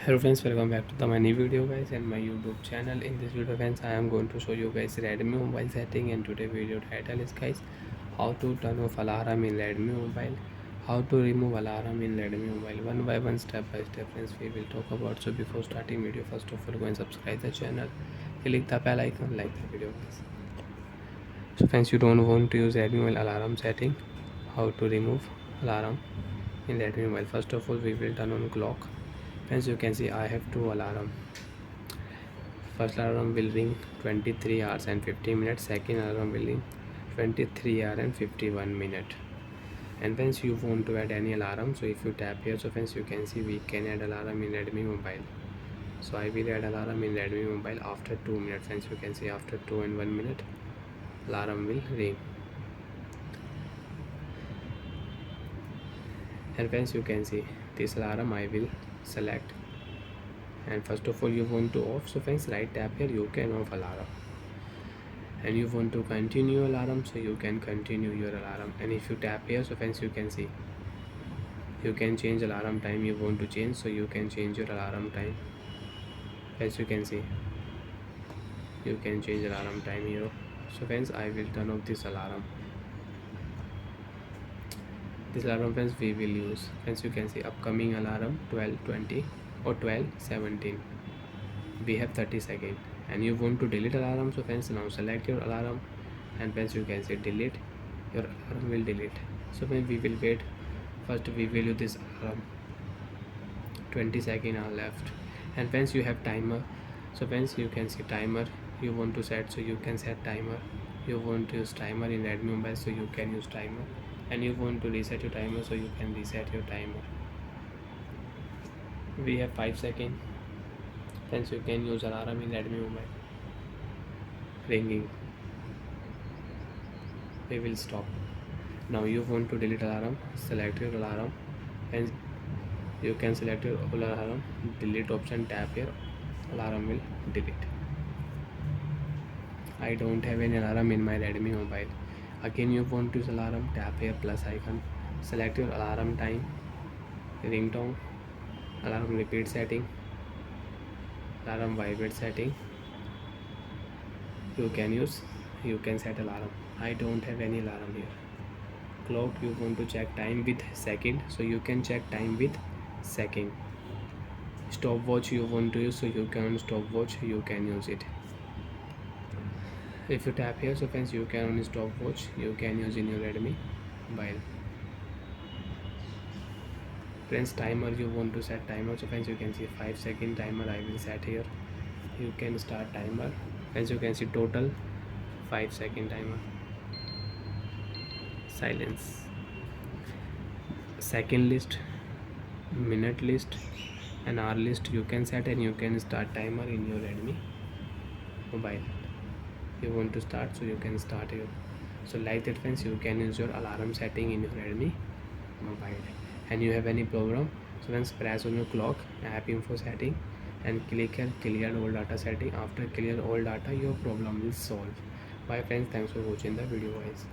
Hello friends, welcome back to my new video guys and my YouTube channel. In this video friends, I am going to show you guys Redmi mobile setting, and today video title is guys how to turn off alarm in Redmi mobile, how to remove alarm in Redmi mobile, one by one, step by step friends we will talk about. So before starting video, first of all go and subscribe the channel, click the bell icon, like the video guys. So friends, you don't want to use Redmi mobile alarm setting, how to remove alarm in Redmi mobile. First of all we will turn on clock. As you can see, I have two alarm. First alarm will ring 23 hours and 50 minutes. Second alarm will ring 23 hours and 51 minutes. And once you want to add any alarm, so if you tap here, so friends you can see we can add alarm in Redmi mobile. So I will add alarm in Redmi mobile after 2 minutes. Friends, you can see after 2 and 1 minute alarm will ring. And friends, you can see this alarm I will select, and first of all you want to off, so friends right tap here, you can off alarm. And you want to continue alarm, so you can continue your alarm. And if you tap here, so friends you can see you can change alarm time you want to change, so you can change your alarm time. As you can see you can change alarm time here. So friends, I will turn off this alarm. This alarm friends we will use, friends you can see upcoming alarm 12:20 or 12:17. We have 30 seconds. And you want to delete alarm, so friends now select your alarm, and friends you can say delete, your alarm will delete. So when we will wait, first we will use this alarm, 20 seconds are left. And friends you have timer, so friends you can see timer you want to set, so you can set timer. You want to use timer in Redmi mobile, so you can use timer. And you want to reset your timer, so you can reset your timer. We have 5 seconds. Friends, you can use alarm in Redmi mobile. Ringing. We will stop. Now you want to delete alarm, select your alarm, and you can select your alarm, delete option, tap here, alarm will delete. I don't have any alarm in my Redmi mobile. Again you want to use alarm, tap here plus icon, select your alarm time, ringtone, alarm repeat setting, alarm vibrate setting. You can set alarm. I don't have any alarm here. Clock, you want to check time with second, so you can check time with second. Stopwatch you want to use, so you can stopwatch, you can use it. If you tap here, so friends you can on stopwatch, you can use in your Redmi mobile. Friends, timer you want to set timer, so friends you can see 5-second timer I will set here. You can start timer. As you can see total 5-second timer. Silence. Second list, minute list, and hour list you can set, and you can start timer in your Redmi mobile. You want to start, so you can start here. So like that friends, you can use your alarm setting in your Redmi mobile. And you have any problem, so friends press on your clock app info setting and click here clear all data setting. After clear all data, your problem will solve. Bye friends, thanks for watching the video guys.